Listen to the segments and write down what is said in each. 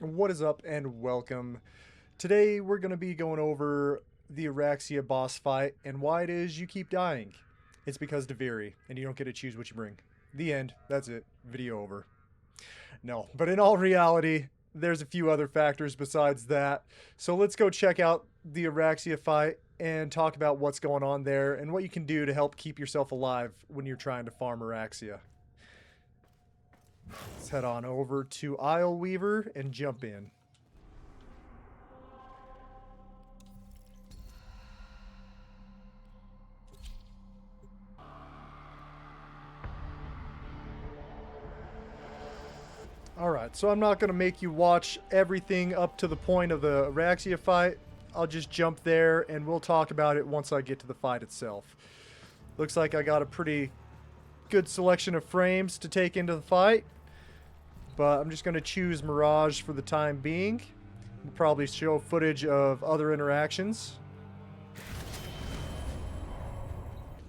What is up and welcome. Today we're going to be going over the Oraxia boss fight and why it is you keep dying. It's because Deviri and you don't get to choose what you bring. The end. That's it. Video over. No, but in all reality, there's a few other factors besides that. So let's go check out the Oraxia fight and talk about what's going on there and what you can do to help keep yourself alive when you're trying to farm Oraxia. Let's head on over to Isleweaver and jump in. Alright, so I'm not going to make you watch everything up to the point of the Oraxia fight. I'll just jump there and we'll talk about it once I get to the fight itself. Looks like I got a pretty good selection of frames to take into the fight. But I'm just going to choose Mirage for the time being. We'll probably show footage of other interactions.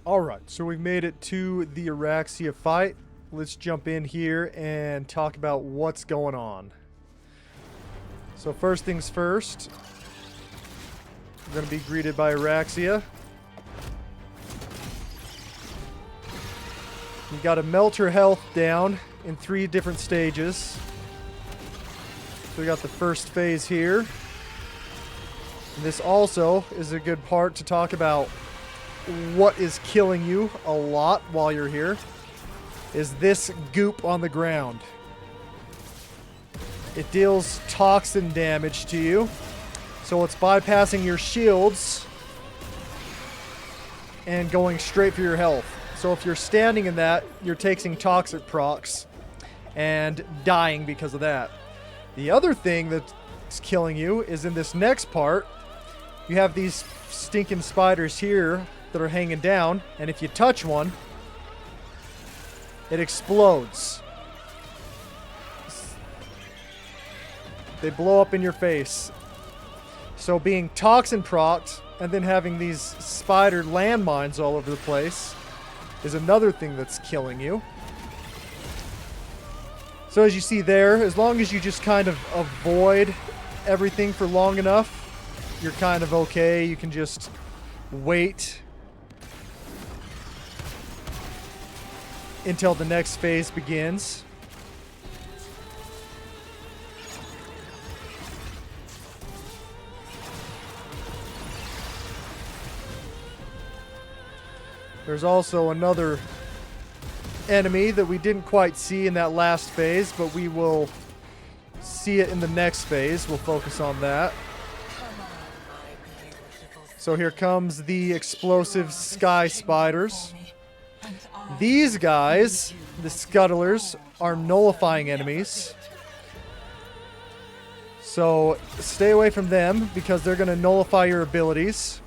Alright, so we've made it to the Oraxia fight. Let's jump in here and talk about what's going on. So first things first, we're going to be greeted by Oraxia. You got to melt her health down in 3 different stages. So we got the first phase here. And this also is a good part to talk about what is killing you a lot while you're here. Is this goop on the ground. It deals toxin damage to you. So it's bypassing your shields and going straight for your health. So if you're standing in that, you're taking toxic procs and dying because of that. The other thing that's killing you is in this next part, you have these stinking spiders here that are hanging down, and if you touch one, it explodes. They blow up in your face. So being toxin procced and then having these spider landmines all over the place is another thing that's killing you. So as you see there, as long as you just kind of avoid everything for long enough, you're kind of okay. You can just wait until the next phase begins. There's also another enemy that we didn't quite see in that last phase, but we will see it in the next phase. We'll focus on that. So here comes the explosive sky spiders. These guys, the Scuttlers, are nullifying enemies. So stay away from them because they're going to nullify your abilities,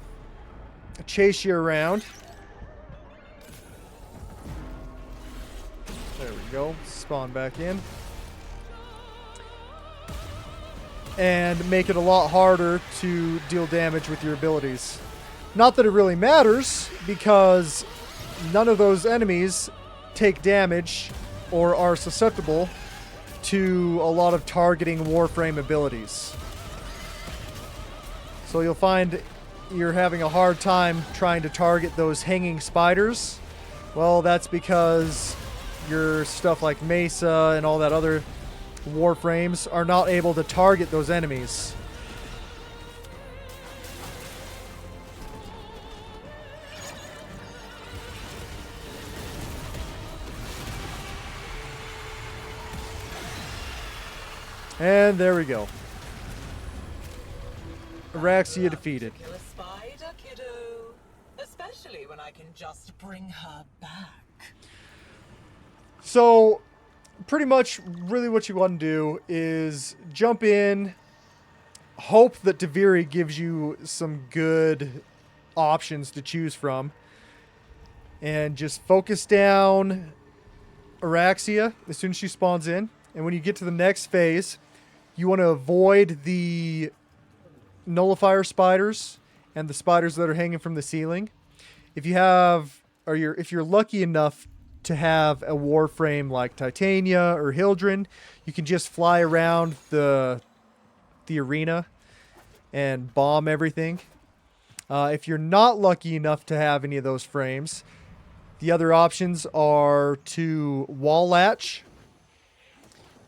chase you around. There we go. Spawn back in. And make it a lot harder to deal damage with your abilities. Not that it really matters, because none of those enemies take damage or are susceptible to a lot of targeting Warframe abilities. So you'll find you're having a hard time trying to target those hanging spiders. Well, that's because your stuff like Mesa and all that other Warframes are not able to target those enemies. And there we go. Oraxia defeated. Kill a spider, kiddo. Especially when I can just bring her back. So, pretty much, really what you want to do is jump in, hope that Deviri gives you some good options to choose from, and just focus down Oraxia as soon as she spawns in. And when you get to the next phase, you want to avoid the nullifier spiders and the spiders that are hanging from the ceiling. If you have, or if you're lucky enough to have a Warframe like Titania or Hildren, you can just fly around the the arena and bomb everything. If you're not lucky enough to have any of those frames, the other options are to wall-latch.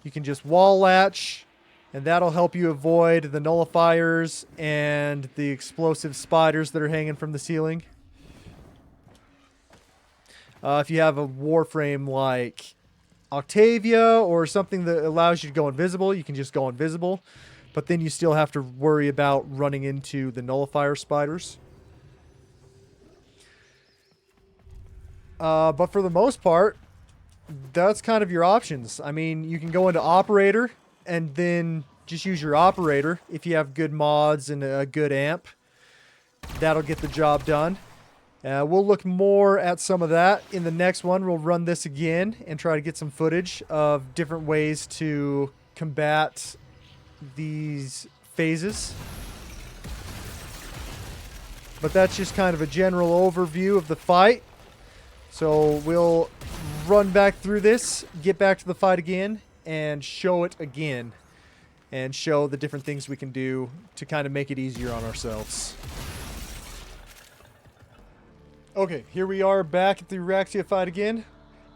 You can just wall-latch, and that'll help you avoid the nullifiers and the explosive spiders that are hanging from the ceiling. If you have a Warframe like Octavia or something that allows you to go invisible, you can just go invisible. But then you still have to worry about running into the nullifier spiders. But for the most part, that's kind of your options. I mean, you can go into operator and then just use your operator if you have good mods and a good amp. That'll get the job done. We'll look more at some of that in the next one. We'll run this again and try to get some footage of different ways to combat these phases. But that's just kind of a general overview of the fight. So we'll run back through this, get back to the fight again, and show it again. And show the different things we can do to kind of make it easier on ourselves. Okay, here we are back at the Oraxia fight again.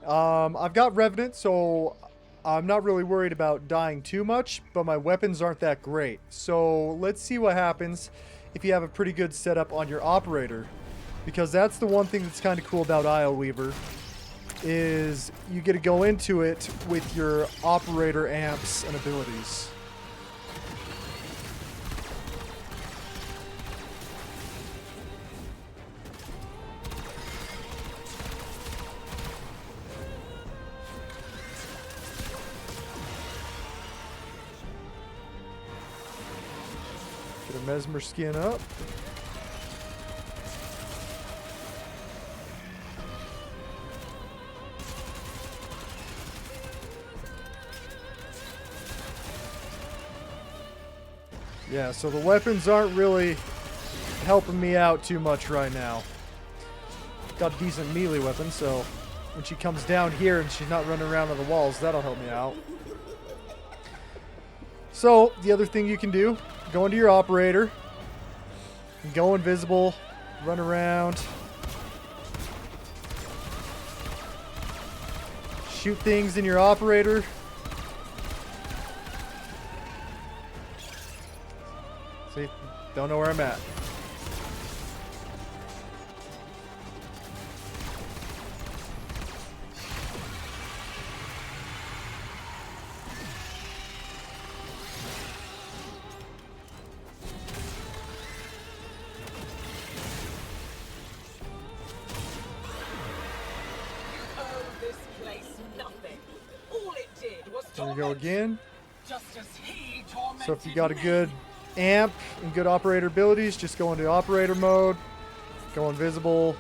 I've got Revenant, so I'm not really worried about dying too much, but my weapons aren't that great. So let's see what happens if you have a pretty good setup on your operator. Because that's the one thing that's kind of cool about Isleweaver, is you get to go into it with your operator amps and abilities. Get a Mesmer skin up. Yeah, so the weapons aren't really helping me out too much right now. Got a decent melee weapon, so when she comes down here and she's not running around on the walls, that'll help me out. So, the other thing you can do, go into your operator, go invisible, run around, shoot things in your operator. See, don't know where I'm at. There we go again. So if you got a good amp and good operator abilities, just go into operator mode, go invisible.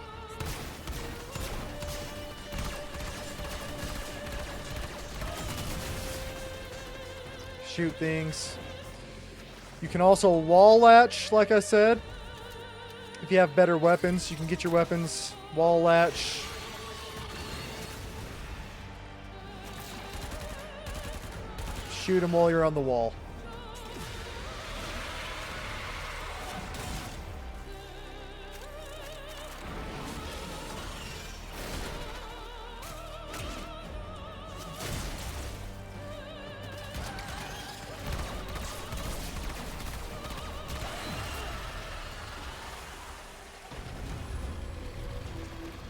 Shoot things. You can also wall latch, like I said. If you have better weapons, you can get your weapons wall latch. Shoot them while you're on the wall.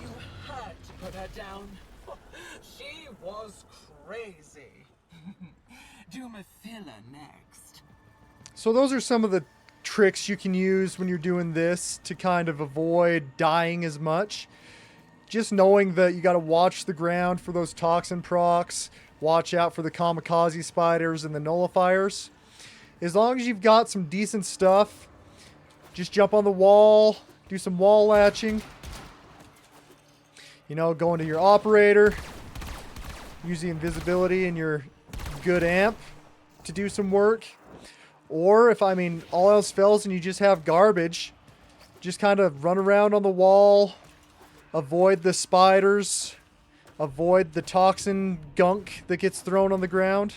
You had to put her down. She was crazy. Do Mathila next. So those are some of the tricks you can use when you're doing this to kind of avoid dying as much. Just knowing that you got to watch the ground for those toxin procs, watch out for the kamikaze spiders and the nullifiers. As long as you've got some decent stuff, just jump on the wall, do some wall latching. You know, go into your operator, use the invisibility and your good amp to do some work. Or if, I mean, all else fails and you just have garbage, just kind of run around on the wall, avoid the spiders, avoid the toxin gunk that gets thrown on the ground,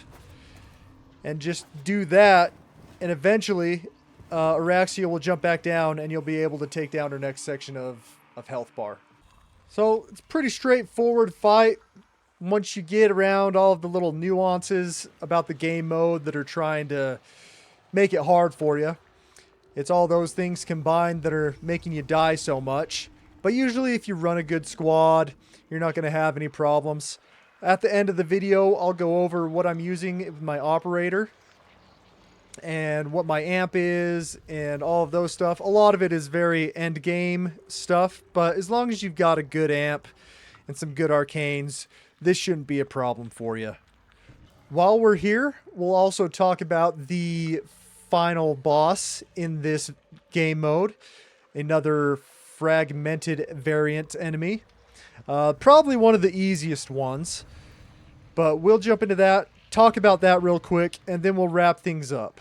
and just do that And eventually, Oraxia will jump back down and you'll be able to take down her next section of health bar. So it's a pretty straightforward fight once you get around all of the little nuances about the game mode that are trying to make it hard for you. It's all those things combined that are making you die so much. But usually if you run a good squad, you're not going to have any problems. At the end of the video, I'll go over what I'm using with my operator and what my amp is and all of those stuff. A lot of it is very end game stuff, but as long as you've got a good amp and some good arcanes, this shouldn't be a problem for you. While we're here, we'll also talk about the final boss in this game mode, another fragmented variant enemy. Probably one of the easiest ones, but we'll jump into that, talk about that real quick, and then we'll wrap things up.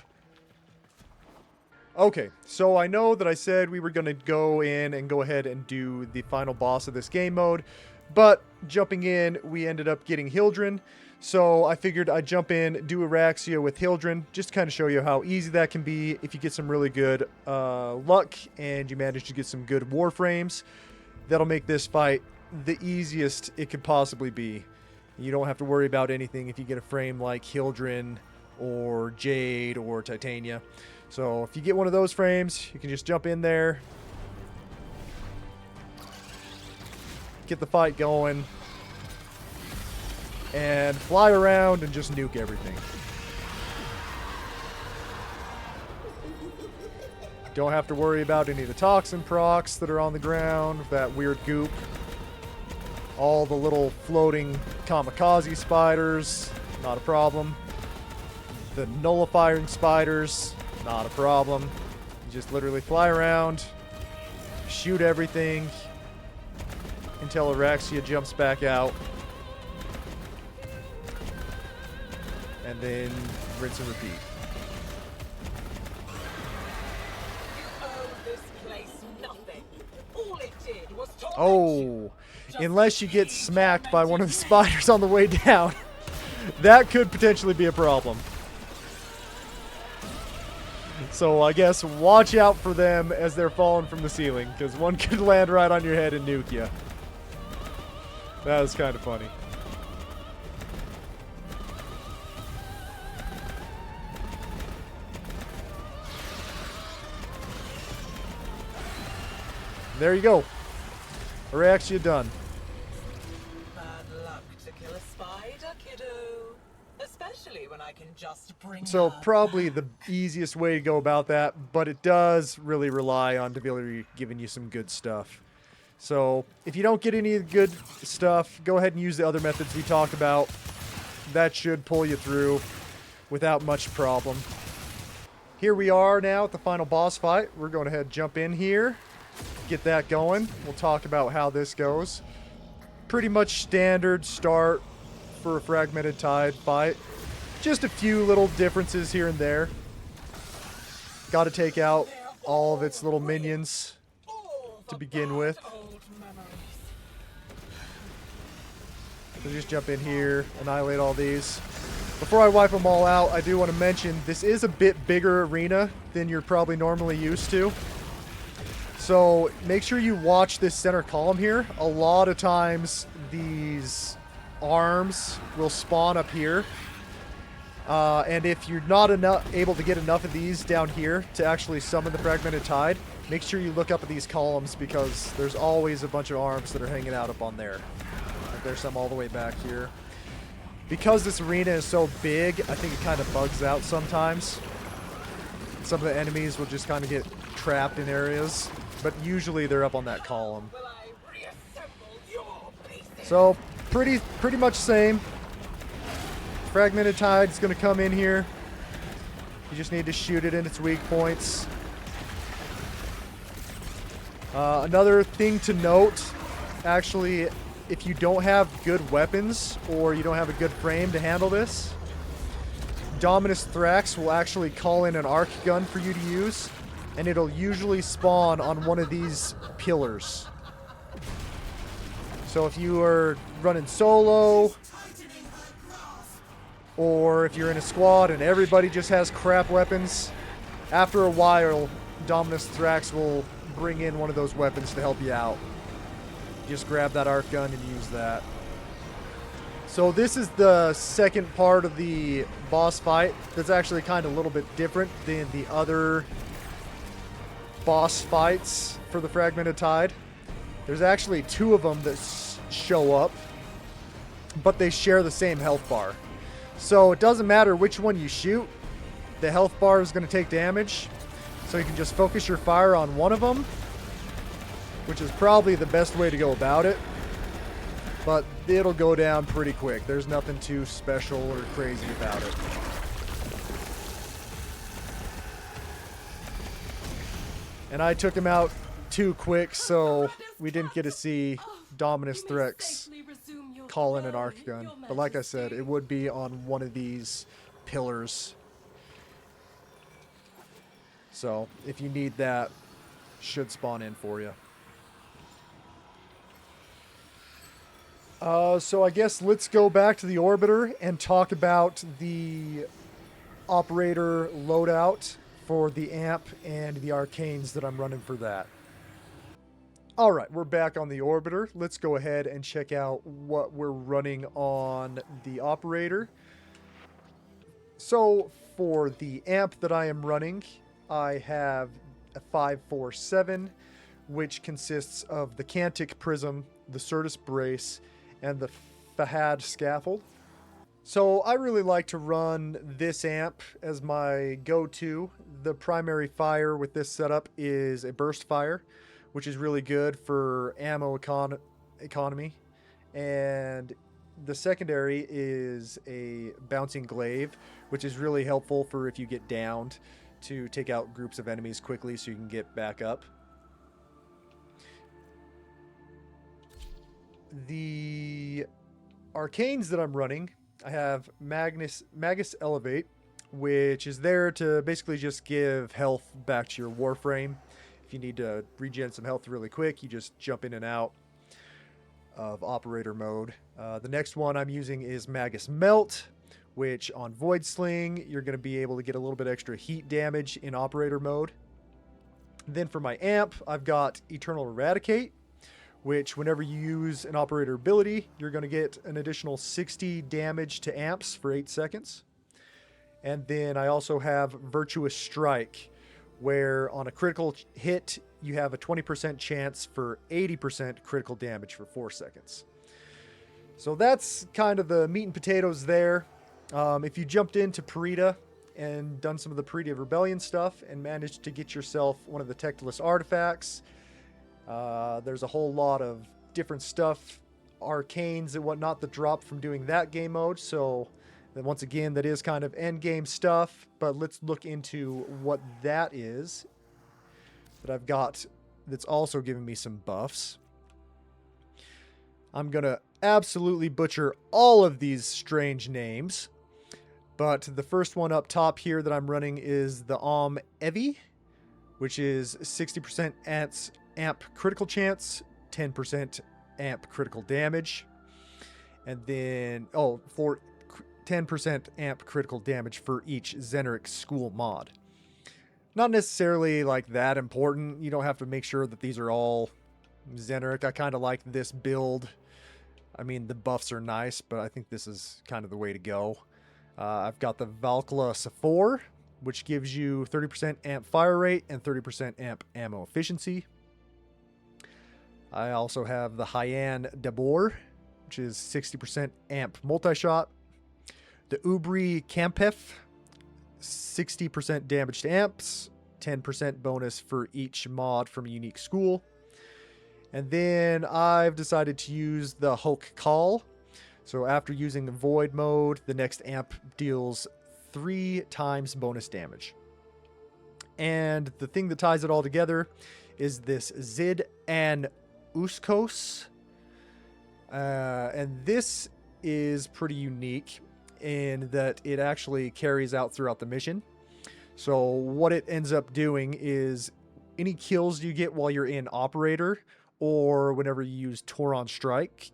Okay, so I know that I said we were going to go in and go ahead and do the final boss of this game mode, but jumping in, we ended up getting Hildren, so I figured I'd jump in, do Oraxia with Hildren, just to kind of show you how easy that can be if you get some really good luck and you manage to get some good Warframes. That'll make this fight the easiest it could possibly be. You don't have to worry about anything if you get a frame like Hildren or Jade or Titania. So if you get one of those frames, you can just jump in there, get the fight going, and fly around and just nuke everything. Don't have to worry about any of the toxin procs that are on the ground, that weird goop. All the little floating kamikaze spiders, not a problem. The nullifying spiders, not a problem. You just literally fly around, shoot everything until Oraxia jumps back out. And then rinse and repeat. Oh, unless you get smacked by one of the spiders on the way down. That could potentially be a problem. So I guess watch out for them as they're falling from the ceiling, because one could land right on your head and nuke you. That was kind of funny. There you go. Oraxia done. Bad luck to kill a spider, kiddo. Especially when I can just bring So her probably back. the easiest way to go about that, but it does really rely on Devilry giving you some good stuff. So if you don't get any of the good stuff, go ahead and use the other methods we talked about. That should pull you through without much problem. Here we are now at the final boss fight. We're going ahead and jump in here, get that going. We'll talk about how this goes. Pretty much standard start for a Fragmented Tide fight. Just a few little differences here and there. Got to take out all of its little minions to begin with. So just jump in here, annihilate all these. Before I wipe them all out, I do want to mention this is a bit bigger arena than you're probably normally used to. So make sure you watch this center column here. A lot of times these arms will spawn up here. And if you're not able to get enough of these down here to actually summon the Fragmented Tide, make sure you look up at these columns, because there's always a bunch of arms that are hanging out up on there. Like there's some all the way back here. Because this arena is so big, I think it kind of bugs out sometimes. Some of the enemies will just kind of get trapped in areas, but usually they're up on that column. So pretty much same. Fragmented Tide's going to come in here. You just need to shoot it in its weak points. Another thing to note, actually, if you don't have good weapons or you don't have a good frame to handle this, Dominus Thrax will actually call in an arc gun for you to use, and it'll usually spawn on one of these pillars. So if you are running solo, or if you're in a squad and everybody just has crap weapons, After a while, Dominus Thrax will bring in one of those weapons to help you out. Just grab that arc gun and use that. So this is the second part of the boss fight. That's actually kind of a little bit different than the other boss fights for the Fragmented Tide. There's actually two of them that show up, but they share the same health bar. So it doesn't matter which one you shoot, the health bar is going to take damage. So you can just focus your fire on one of them, which is probably the best way to go about it. But it'll go down pretty quick. There's nothing too special or crazy about it. And I took him out too quick, so we didn't get to see Dominus Thrax call in an arc gun. But like I said, it would be on one of these pillars. So if you need that, should spawn in for you. So I guess let's go back to the Orbiter and talk about the operator loadout for the amp and the arcanes that I'm running for that. Alright, we're back on the Orbiter. Let's go ahead and check out what we're running on the operator. So for the amp that I am running, I have a 547, which consists of the Cantic Prism, the Certus Brace, and the Fahad Scaffold. So I really like to run this amp as my go-to. The primary fire with this setup is a burst fire, which is really good for ammo economy. And the secondary is a bouncing glaive, which is really helpful for if you get downed, to take out groups of enemies quickly so you can get back up. The arcanes that I'm running, I have Magus Elevate, which is there to basically just give health back to your Warframe. If you need to regen some health really quick, you just jump in and out of operator mode. The next one I'm using is Magus Melt, which on Void Sling, you're going to be able to get a little bit extra heat damage in operator mode. Then for my amp, I've got Eternal Eradicate, which whenever you use an operator ability, you're going to get an additional 60 damage to amps for 8 seconds. And then I also have Virtuous Strike, where on a critical hit, you have a 20% chance for 80% critical damage for 4 seconds. So that's kind of the meat and potatoes there. If you jumped into Parita and done some of the Parita Rebellion stuff and managed to get yourself one of the Tectilus artifacts, there's a whole lot of different stuff, arcanes and whatnot, that drop from doing that game mode. So then once again, that is kind of end game stuff, but let's look into what that is that I've got that's also giving me some buffs. I'm gonna absolutely butcher all of these strange names, but the first one up top here that I'm running is the Evi, which is 60% amp critical chance, 10% amp critical damage, and then for 10% amp critical damage for each Zeneric school mod. Not necessarily like that important. You don't have to make sure that these are all Zeneric. I kind of like this build. I mean, the buffs are nice, but I think this is kind of the way to go. I've got the Valkyla Sephor, which gives you 30% amp fire rate and 30% amp ammo efficiency. I also have the Hyan Dabor, which is 60% amp multi-shot. The Ubri Kampef, 60% damage to amps, 10% bonus for each mod from a unique school. And then I've decided to use the Hulk Call. So after using the Void mode, the next amp deals 3 times bonus damage. And the thing that ties it all together is this Zid and Uskos. And this is pretty unique in that it actually carries out throughout the mission. So what it ends up doing is any kills you get while you're in operator or whenever you use Tauron Strike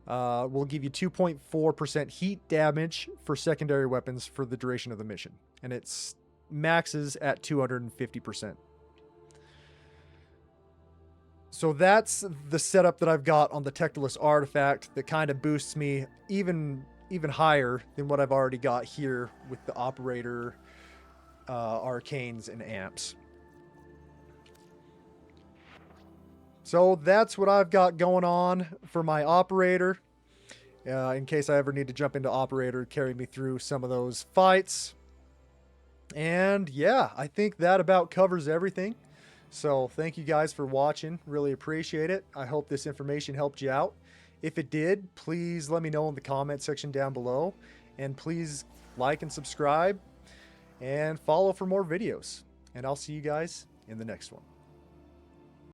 will give you 2.4% heat damage for secondary weapons for the duration of the mission. And it's maxes at 250%. So that's the setup that I've got on the Tectolus artifact that kind of boosts me even higher than what I've already got here with the operator, arcanes, and amps. So that's what I've got going on for my operator. In case I ever need to jump into operator, carry me through some of those fights. And yeah, I think that about covers everything. So thank you guys for watching. Really appreciate it. I hope this information helped you out. If it did, please let me know in the comment section down below. And please like and subscribe and follow for more videos. And I'll see you guys in the next one.